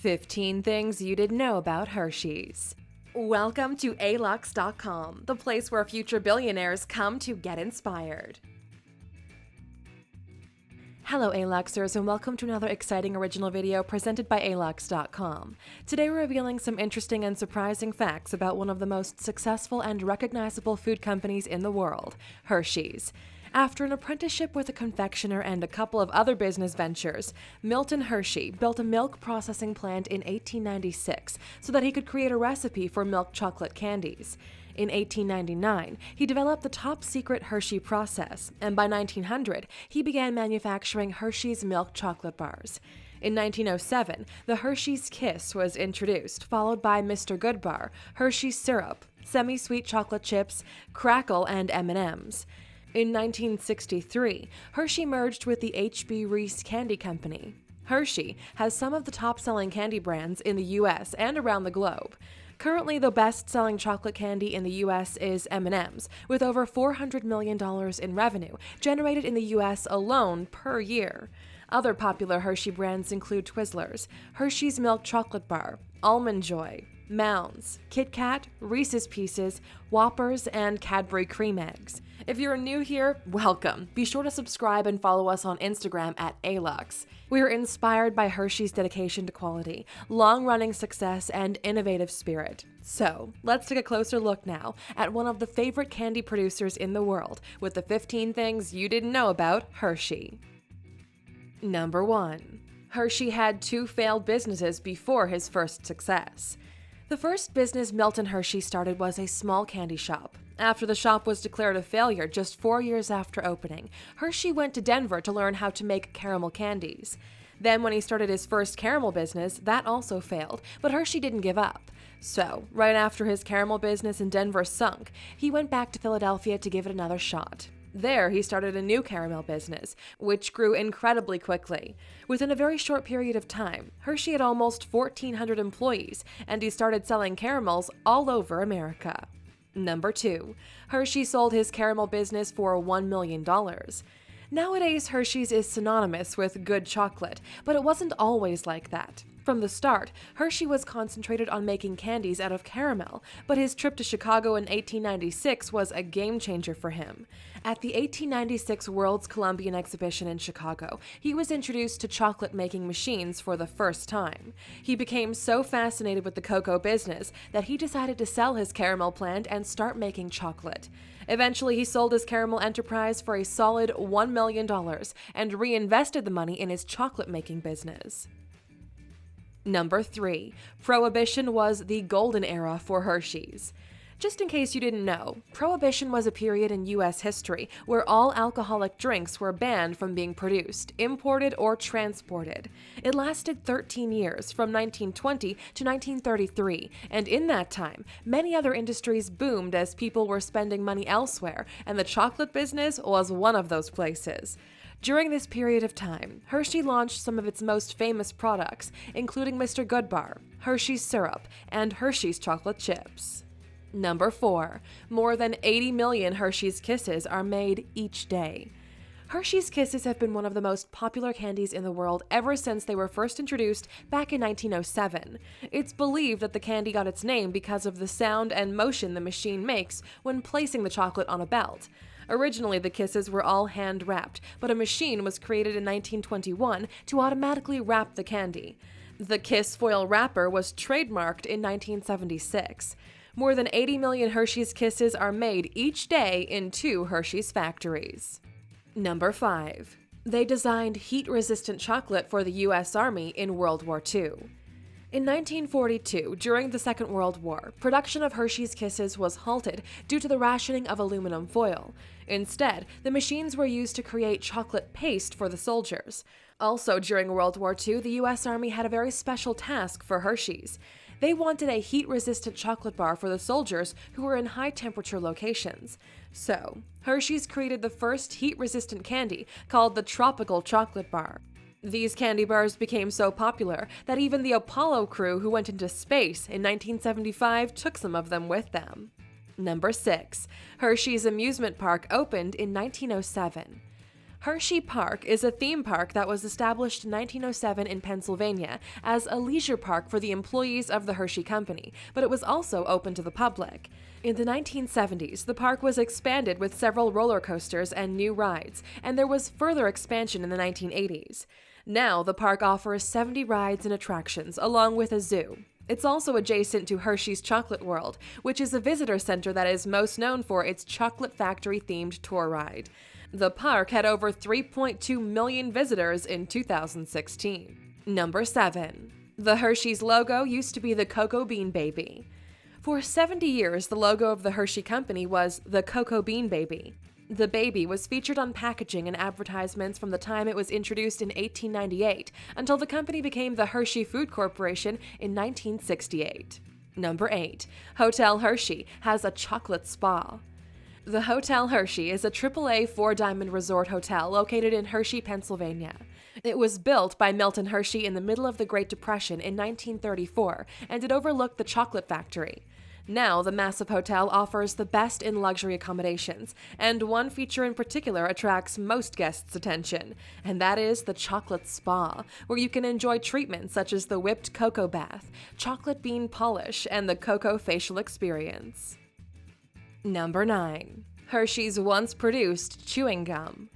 15 Things You Didn't Know About Hershey's. Welcome to Alux.com, the place where future billionaires come to get inspired. Hello Aluxers, and welcome to another exciting original video presented by Alux.com. Today we're revealing some interesting and surprising facts about one of the most successful and recognizable food companies in the world, Hershey's. After an apprenticeship with a confectioner and a couple of other business ventures, Milton Hershey built a milk processing plant in 1896 so that he could create a recipe for milk chocolate candies. In 1899, he developed the top-secret Hershey process, and by 1900, he began manufacturing Hershey's milk chocolate bars. In 1907, the Hershey's Kiss was introduced, followed by Mr. Goodbar, Hershey's Syrup, semi-sweet chocolate chips, Crackle, and M&Ms. In 1963, Hershey merged with the H.B. Reese Candy Company. Hershey has some of the top-selling candy brands in the U.S. and around the globe. Currently, the best-selling chocolate candy in the U.S. is M&M's, with over $400 million in revenue generated in the U.S. alone per year. Other popular Hershey brands include Twizzlers, Hershey's Milk Chocolate Bar, Almond Joy, Mounds, Kit Kat, Reese's Pieces, Whoppers, and Cadbury Cream Eggs. If you're new here, welcome. Be sure to subscribe and follow us on Instagram at Alux. We are inspired by Hershey's dedication to quality, long-running success, and innovative spirit. So, let's take a closer look now at one of the favorite candy producers in the world with the 15 things you didn't know about Hershey. Number 1. Hershey had 2 failed businesses before his first success. The first business Milton Hershey started was a small candy shop. After the shop was declared a failure just 4 years after opening, Hershey went to Denver to learn how to make caramel candies. Then when he started his first caramel business, that also failed, but Hershey didn't give up. So, right after his caramel business in Denver sunk, he went back to Philadelphia to give it another shot. There, he started a new caramel business, which grew incredibly quickly. Within a very short period of time, Hershey had almost 1,400 employees, and he started selling caramels all over America. Number 2. Hershey sold his caramel business for $1 million. Nowadays, Hershey's is synonymous with good chocolate, but it wasn't always like that. From the start, Hershey was concentrated on making candies out of caramel, but his trip to Chicago in 1896 was a game-changer for him. At the 1896 World's Columbian Exhibition in Chicago, he was introduced to chocolate-making machines for the first time. He became so fascinated with the cocoa business that he decided to sell his caramel plant and start making chocolate. Eventually, he sold his caramel enterprise for a solid $1 million and reinvested the money in his chocolate-making business. Number 3. Prohibition was the golden era for Hershey's. Just in case you didn't know, Prohibition was a period in U.S. history where all alcoholic drinks were banned from being produced, imported, or transported. It lasted 13 years, from 1920 to 1933, and in that time, many other industries boomed as people were spending money elsewhere, and the chocolate business was one of those places. During this period of time, Hershey launched some of its most famous products, including Mr. Goodbar, Hershey's Syrup, and Hershey's Chocolate Chips. Number 4. More than 80 million Hershey's Kisses are made each day. Hershey's Kisses have been one of the most popular candies in the world ever since they were first introduced back in 1907. It's believed that the candy got its name because of the sound and motion the machine makes when placing the chocolate on a belt. Originally, the Kisses were all hand-wrapped, but a machine was created in 1921 to automatically wrap the candy. The Kiss foil wrapper was trademarked in 1976. More than 80 million Hershey's Kisses are made each day in 2 Hershey's factories. Number 5. They designed heat-resistant chocolate for the U.S. Army in World War II. In 1942, during the Second World War, production of Hershey's Kisses was halted due to the rationing of aluminum foil. Instead, the machines were used to create chocolate paste for the soldiers. Also, during World War II, the U.S. Army had a very special task for Hershey's. They wanted a heat-resistant chocolate bar for the soldiers who were in high-temperature locations. So, Hershey's created the first heat-resistant candy called the Tropical Chocolate Bar. These candy bars became so popular that even the Apollo crew who went into space in 1975 took some of them with them. Number 6. Hershey's Amusement Park opened in 1907. Hershey Park is a theme park that was established in 1907 in Pennsylvania as a leisure park for the employees of the Hershey Company, but it was also open to the public. In the 1970s, the park was expanded with several roller coasters and new rides, and there was further expansion in the 1980s. Now, the park offers 70 rides and attractions, along with a zoo. It's also adjacent to Hershey's Chocolate World, which is a visitor center that is most known for its chocolate factory-themed tour ride. The park had over 3.2 million visitors in 2016. Number 7. The Hershey's logo used to be the Cocoa Bean Baby. For 70 years, the logo of the Hershey Company was the Cocoa Bean Baby. The baby was featured on packaging and advertisements from the time it was introduced in 1898 until the company became the Hershey Food Corporation in 1968. Number 8. Hotel Hershey has a chocolate spa. The Hotel Hershey is a AAA 4-diamond resort hotel located in Hershey, Pennsylvania. It was built by Milton Hershey in the middle of the Great Depression in 1934, and it overlooked the chocolate factory. Now, the massive hotel offers the best in luxury accommodations, and one feature in particular attracts most guests' attention, and that is the chocolate spa, where you can enjoy treatments such as the whipped cocoa bath, chocolate bean polish, and the cocoa facial experience. Number 9. Hershey's once produced chewing gum.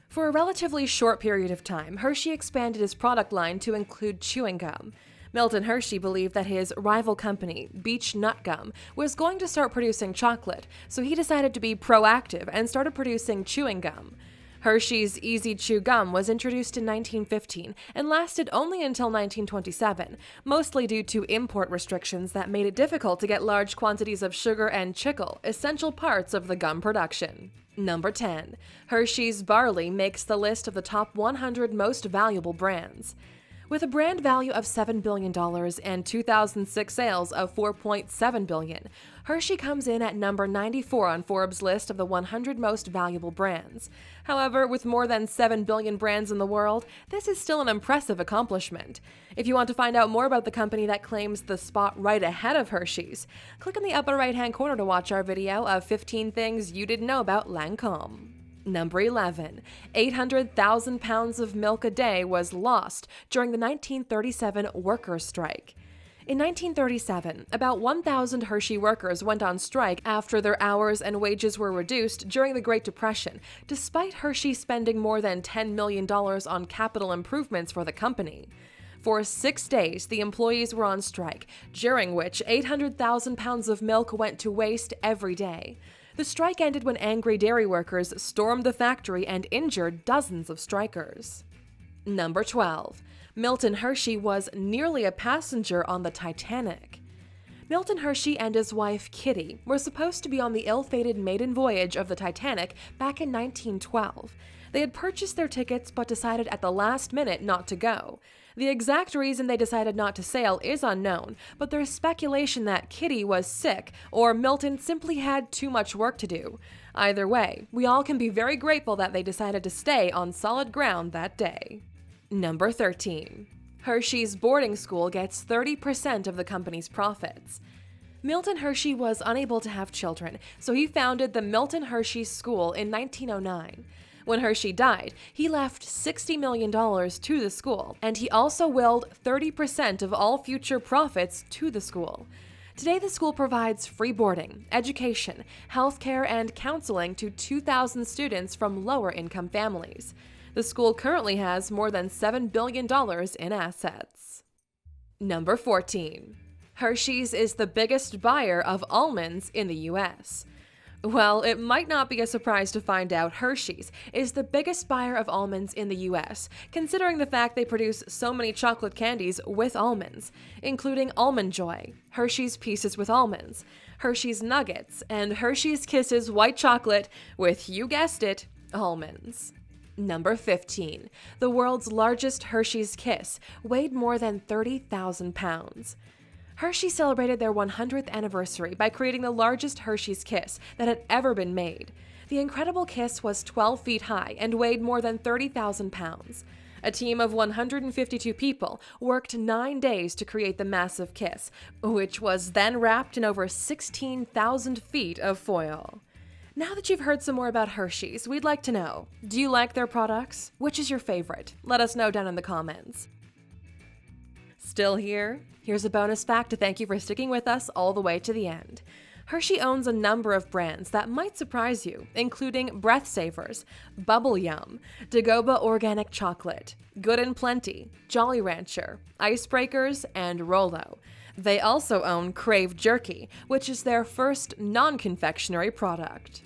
For a relatively short period of time, Hershey expanded his product line to include chewing gum. Milton Hershey believed that his rival company, Beech Nut Gum, was going to start producing chocolate, so he decided to be proactive and started producing chewing gum. Hershey's Easy Chew Gum was introduced in 1915 and lasted only until 1927, mostly due to import restrictions that made it difficult to get large quantities of sugar and chicle, essential parts of the gum production. Number 10. Hershey's Barley makes the list of the top 100 most valuable brands. With a brand value of $7 billion and 2006 sales of $4.7 billion, Hershey comes in at number 94 on Forbes' list of the 100 most valuable brands. However, with more than 7 billion brands in the world, this is still an impressive accomplishment. If you want to find out more about the company that claims the spot right ahead of Hershey's, click in the upper right-hand corner to watch our video of 15 things you didn't know about Lancôme. Number 11. 800,000 pounds of milk a day was lost during the 1937 workers' strike. In 1937, about 1,000 Hershey workers went on strike after their hours and wages were reduced during the Great Depression, despite Hershey spending more than $10 million on capital improvements for the company. For 6 days, the employees were on strike, during which 800,000 pounds of milk went to waste every day. The strike ended when angry dairy workers stormed the factory and injured dozens of strikers. Number 12. Milton Hershey was nearly a passenger on the Titanic. Milton Hershey and his wife Kitty were supposed to be on the ill-fated maiden voyage of the Titanic back in 1912. They had purchased their tickets but decided at the last minute not to go. The exact reason they decided not to sail is unknown, but there's speculation that Kitty was sick or Milton simply had too much work to do. Either way, we all can be very grateful that they decided to stay on solid ground that day. Number 13. Hershey's boarding school gets 30% of the company's profits. Milton Hershey was unable to have children, so he founded the Milton Hershey School in 1909. When Hershey died, he left $60 million to the school, and he also willed 30% of all future profits to the school. Today, the school provides free boarding, education, healthcare, and counseling to 2,000 students from lower-income families. The school currently has more than $7 billion in assets. Number 14. Hershey's is the biggest buyer of almonds in the U.S. Well, it might not be a surprise to find out Hershey's is the biggest buyer of almonds in the US, considering the fact they produce so many chocolate candies with almonds, including Almond Joy, Hershey's Pieces with Almonds, Hershey's Nuggets, and Hershey's Kisses White Chocolate with, you guessed it, almonds. Number 15. The world's largest Hershey's Kiss weighed more than 30,000 pounds. Hershey celebrated their 100th anniversary by creating the largest Hershey's Kiss that had ever been made. The incredible kiss was 12 feet high and weighed more than 30,000 pounds. A team of 152 people worked 9 days to create the massive kiss, which was then wrapped in over 16,000 feet of foil. Now that you've heard some more about Hershey's, we'd like to know, do you like their products? Which is your favorite? Let us know down in the comments. Still here? Here's a bonus fact to thank you for sticking with us all the way to the end. Hershey owns a number of brands that might surprise you, including Breath Savers, Bubble Yum, Dagoba Organic Chocolate, Good and Plenty, Jolly Rancher, Icebreakers, and Rolo. They also own Crave Jerky, which is their first non-confectionery product.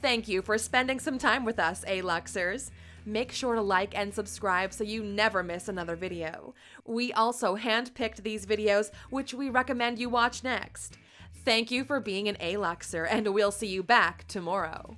Thank you for spending some time with us, Aluxers. Make sure to like and subscribe so you never miss another video. We also handpicked these videos, which we recommend you watch next. Thank you for being an Aluxer, and we'll see you back tomorrow.